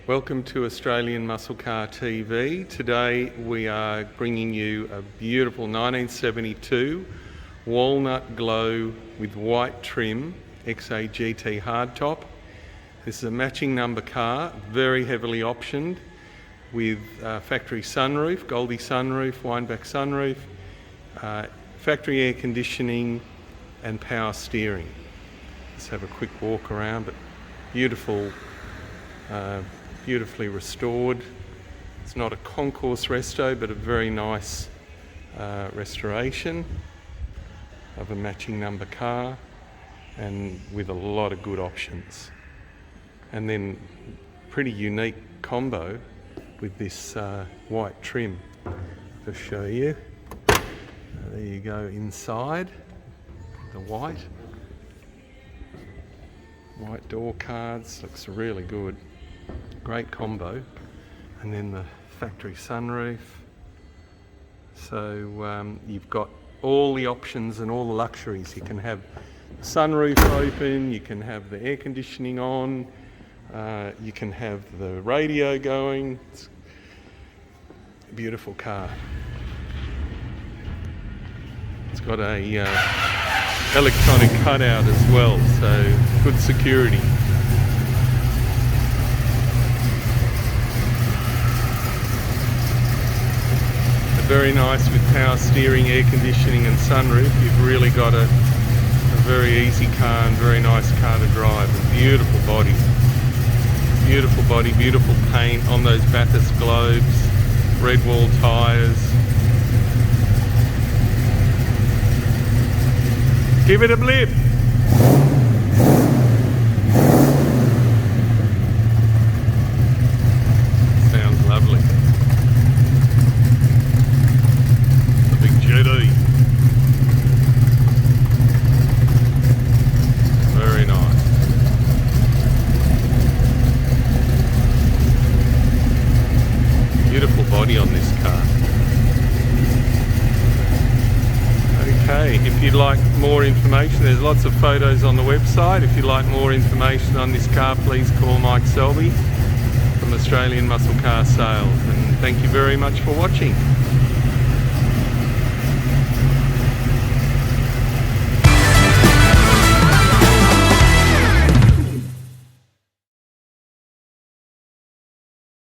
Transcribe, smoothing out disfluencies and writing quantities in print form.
Welcome to Australian Muscle Car TV. Today we are bringing you a beautiful 1972 Walnut Glow with White trim XA GT Hardtop. This is a matching number car, very heavily optioned with factory sunroof, Goldie sunroof, wineback sunroof, factory air conditioning and power steering. Let's have a quick walk around, but beautiful. Beautifully restored. It's not a concourse resto, but a very nice restoration of a matching number car and with a lot of good options. And then pretty unique combo with this white trim. To show you. There you go inside, the white door cards, looks really good. Great combo. And then the factory sunroof. So you've got all the options and all the luxuries. You can have the sunroof open, you can have the air conditioning on, you can have the radio going. It's a beautiful car. It's got a electronic cutout as well, so good security. Very nice with power steering, air conditioning and sunroof. You've really got a very easy car and very nice car to drive. A beautiful body, beautiful paint on those Bathurst globes, red wall tyres. Give it a blip. Sounds lovely. Very nice. Beautiful body on this car. Okay, if you'd like more information, there's lots of photos on the website. If you'd like more information on this car, please call Mike Selby from Australian Muscle Car Sales. And thank you very much for watching.